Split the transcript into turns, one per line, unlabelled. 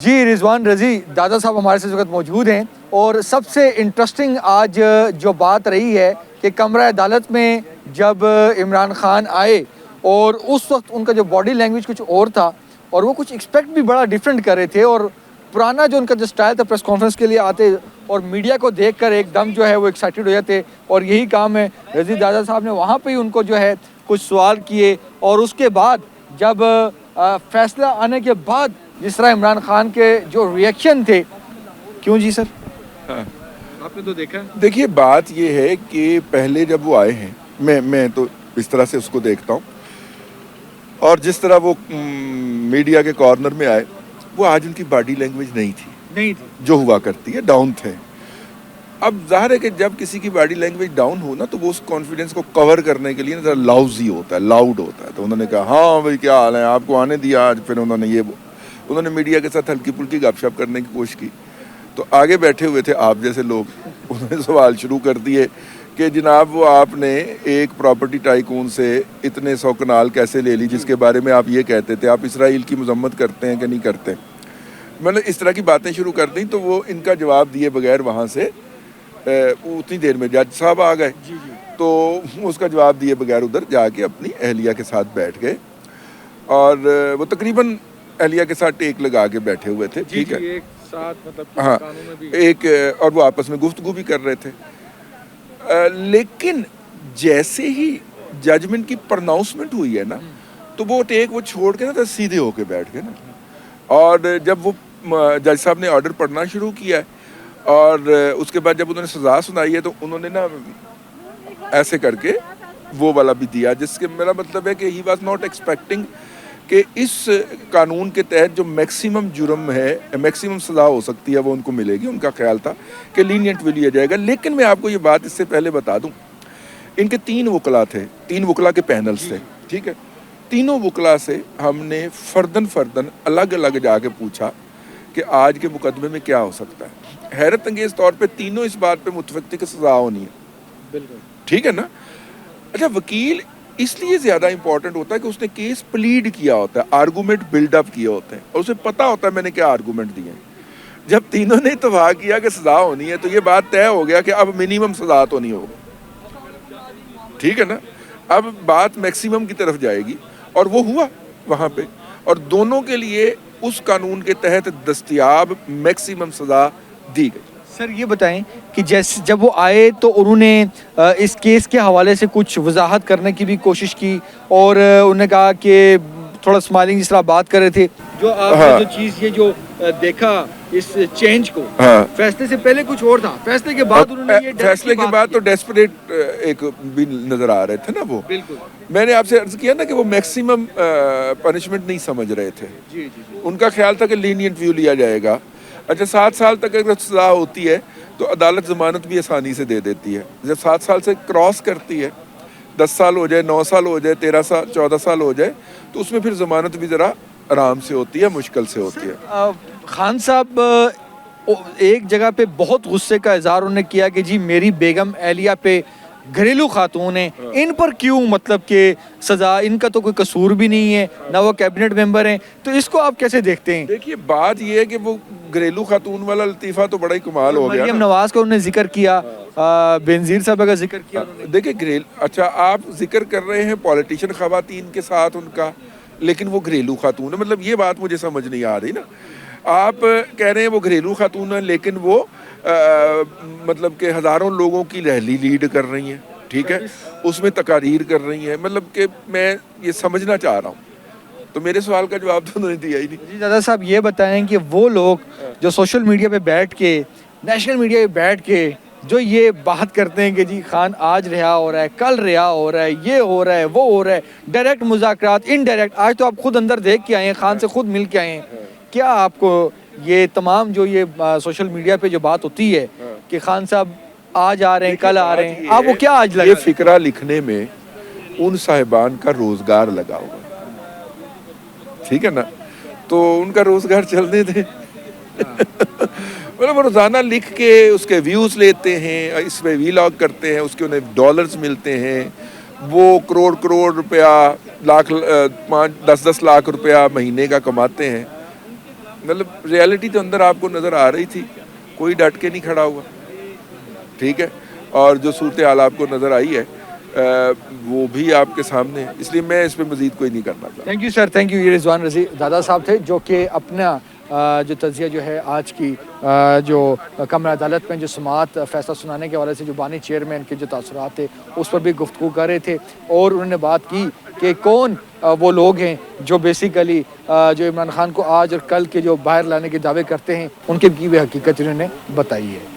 جی رضوان رضی دادا صاحب ہمارے سے اس وقت موجود ہیں، اور سب سے انٹرسٹنگ آج جو بات رہی ہے کہ کمرہ عدالت میں جب عمران خان آئے اور اس وقت ان کا جو باڈی لینگویج کچھ اور تھا اور وہ کچھ ایکسپیکٹ بھی بڑا ڈیفرنٹ کر رہے تھے، اور پرانا جو ان کا جو سٹائل تھا پریس کانفرنس کے لیے آتے اور میڈیا کو دیکھ کر ایک دم جو ہے وہ ایکسائٹیڈ ہو جاتے، اور یہی کام ہے رضی دادا صاحب نے وہاں پہ ہی ان کو جو ہے کچھ سوال کیے، اور اس کے بعد جب فیصلہ آنے کے بعد جس طرح عمران خان کے جو ریئیکشن تھے. کیوں جی سر؟ آپ نے تو دیکھا.
دیکھیے بات یہ ہے کہ پہلے جب وہ آئے ہیں، میں تو اس طرح سے اس کو دیکھتا ہوں، اور جس طرح وہ میڈیا کے کارنر میں آئے، وہ آج ان کی باڈی لینگویج نہیں تھی جو ہوا کرتی ہے، ڈاؤن تھے. اب ظاہر ہے کہ جب کسی کی باڈی لینگویج ڈاؤن ہو نا تو وہ اس کانفیڈنس کو کور کرنے کے لیے ذرا لاؤزی ہوتا ہے، لاؤڈ ہوتا ہے. تو انہوں نے کہا ہاں بھائی کیا حال ہے، آپ کو آنے دیا آج. پھر انہوں نے میڈیا کے ساتھ ہلکی پھلکی گپ شپ کرنے کی کوشش کی. تو آگے بیٹھے ہوئے تھے آپ جیسے لوگ، انہوں نے سوال شروع کر دیے کہ جناب وہ آپ نے ایک پراپرٹی ٹائکون سے اتنے 100 کنال کیسے لے لی جس کے بارے میں آپ یہ کہتے تھے، آپ اسرائیل کی مذمت کرتے ہیں کہ نہیں کرتے. میں نے اس طرح کی باتیں شروع کر دیں تو وہ ان کا جواب دیے بغیر وہاں سے اتنی دیر میں جج صاحب آ گئے. تو اس کا جواب دیے بغیر ادھر جا کے اپنی اہلیہ کے ساتھ بیٹھ گئے، اور وہ تقریباً اہلیہ کے ساتھ ٹیک لگا کے بیٹھے ہوئے تھے. ٹھیک ہے، ہاں ایک، اور وہ آپس میں گفتگو بھی کر رہے تھے. لیکن جیسے ہی ججمنٹ کی پرناؤنسمنٹ ہوئی ہے نا تو وہ ٹیک وہ چھوڑ کے نا تو سیدھے ہو کے بیٹھ گئے نا. اور جب وہ جج صاحب نے آرڈر پڑھنا شروع کیا ہے اور اس کے بعد جب انہوں نے سزا سنائی ہے تو انہوں نے نا ایسے کر کے وہ والا بھی دیا، جس کے میرا مطلب ہے کہ ہی واز ناٹ ایکسپیکٹنگ کہ اس قانون کے تحت جو میکسیمم جرم ہے، میکسیمم سزا ہو سکتی ہے وہ ان کو ملے گی. ان کا خیال تھا کہ لینینٹ بھی لیا جائے گا. لیکن میں آپ کو یہ بات اس سے پہلے بتا دوں، ان کے 3 وکلا تھے، 3 وکلا کے پینلز تھے. ٹھیک ہے، تینوں وکلا سے ہم نے فردن الگ الگ جا کے پوچھا کہ آج کے مقدمے میں کیا ہو سکتا ہے. حیرت انگیز طور پہ تینوں اس بات پہ متفق تھے کہ سزا ہونی ہے. بالکل ٹھیک ہے نا. اچھا، وکیل اس لیے زیادہ امپورٹنٹ ہوتا ہے کہ اس نے کیس پلیڈ کیا ہوتا ہے، آرگومنٹ بلڈ اپ کیا ہوتا ہے، اور اسے پتا ہوتا ہے میں نے کیا آرگومنٹ دیے ہیں. جب تینوں نے اتفاق کیا کہ سزا ہونی ہے تو یہ بات طے ہو گیا کہ اب منیمم سزا تو نہیں ہوگا. ٹھیک ہے نا، اب بات میکسیمم کی طرف جائے گی، اور وہ ہوا وہاں پہ، اور دونوں کے لیے اس قانون کے تحت دستیاب میکسیمم سزا دی گئی.
سر یہ بتائیں کہ جیسے جب وہ آئے تو انہوں نے اس کیس کے حوالے سے کچھ وضاحت کرنے کی بھی کوشش کی، اور انہوں نے کہا کہ تھوڑا اسمائلنگ جس طرح بات کر رہے تھے، جو آپ نے جو چیز یہ جو دیکھا اس چینج کو، فیصلے سے پہلے کچھ اور تھا، فیصلے کے بعد انہوں نے یہ
فیصلے کے بعد تو ڈیسپریٹ ایک بھی نظر آ رہے تھے نا. وہ
بالکل
میں نے آپ سے عرض کیا نا کہ وہ میکسیمم پنشمنٹ نہیں سمجھ رہے تھے. ان کا خیال تھا کہ لینینٹ ویو لیا جائے گا. اچھا، 7 سال تک اگر سزا ہوتی ہے تو عدالت ضمانت بھی آسانی سے دے دیتی ہے. جب 7 سال سے کراس کرتی ہے، 10 سال ہو جائے، 9 سال ہو جائے، 13 سال 14 سال ہو جائے، تو اس میں پھر ضمانت بھی ذرا آرام سے ہوتی ہے، مشکل سے ہوتی ہے.
خان صاحب ایک جگہ پہ بہت غصے کا اظہار انہوں نے کیا کہ جی میری بیگم اہلیہ پہ گھریلو خاتون ہیں، ان پر کیوں مطلب کہ سزا، ان کا تو کوئی قصور بھی نہیں ہے، نہ وہ کیبنٹ ممبر ہیں. تو اس کو آپ کیسے دیکھتے ہیں؟
دیکھیے بات یہ ہے کہ وہ گھریلو خاتون والا لطیفہ تو بڑا ہی کمال ہو گیا.
مریم نواز کا انہوں نے ذکر کیا، بینظیر صاحبہ کا ذکر کیا.
دیکھیں اچھا آپ ذکر کر رہے ہیں پولیٹیشین خواتین کے ساتھ ان کا، لیکن وہ گھریلو خاتون ہے، مطلب یہ بات مجھے سمجھ نہیں آ رہی نا. آپ کہہ رہے ہیں وہ گھریلو خاتون ہیں لیکن وہ مطلب کہ ہزاروں لوگوں کی ریلی لیڈ کر رہی ہیں. ٹھیک ہے، اس میں تقاریر کر رہی ہیں. مطلب کہ میں یہ سمجھنا چاہ رہا ہوں، تو میرے سوال کا جواب تو انہوں نے دیا ہی نہیں.
جی دادا صاحب یہ بتائیں کہ وہ لوگ جو سوشل میڈیا پہ بیٹھ کے، نیشنل میڈیا پہ بیٹھ کے جو یہ بات کرتے ہیں کہ جی خان آج رہا ہو رہا ہے، کل رہا ہو رہا ہے، یہ ہو رہا ہے، وہ ہو رہا ہے، ڈائریکٹ مذاکرات، انڈائریکٹ، آج تو آپ خود اندر دیکھ کے آئے ہیں، خان سے خود مل کے آئے ہیں. کیا آپ کو یہ تمام جو یہ سوشل میڈیا پہ جو بات ہوتی ہے کہ خان صاحب آج آ رہے ہیں، کل آ رہے ہیں، آپ وہ کیا آج لگا؟
یہ فقرہ لکھنے میں ان صاحبان کا روزگار لگا ہوا، ٹھیک ہے نا، تو ان کا روزگار چلنے دیں. مطلب روزانہ لکھ کے اس کے ویوز لیتے ہیں، اس پہ ویلاگ کرتے ہیں، اس کے انہیں ڈالرز ملتے ہیں، وہ کروڑ روپیہ، 10 لاکھ روپیہ مہینے کا کماتے ہیں. مطلب ریالٹی تو اندر آپ کو نظر آ رہی تھی, کوئی ڈٹ کے نہیں کھڑا ہوا, ٹھیک ہے, اور جو صورتحال آپ کو نظر آئی ہے وہ بھی آپ کے سامنے ہے, اس لیے میں اس پہ مزید کوئی نہیں کرنا چاہتا.
Thank you sir, thank you. یہ رضوان رضی دادا صاحب تھے جو کہ اپنا جو تجزیہ جو ہے آج کی جو کمرہ عدالت میں جو سماعت فیصلہ سنانے کے حوالے سے جو بانی چیئرمین کے جو تاثرات تھے اس پر بھی گفتگو کر رہے تھے, اور انہوں نے بات کی کہ کون وہ لوگ ہیں جو بیسیکلی جو عمران خان کو آج اور کل کے جو باہر لانے کے دعوے کرتے ہیں ان کے کی بھی حقیقت انہوں نے بتائی ہے.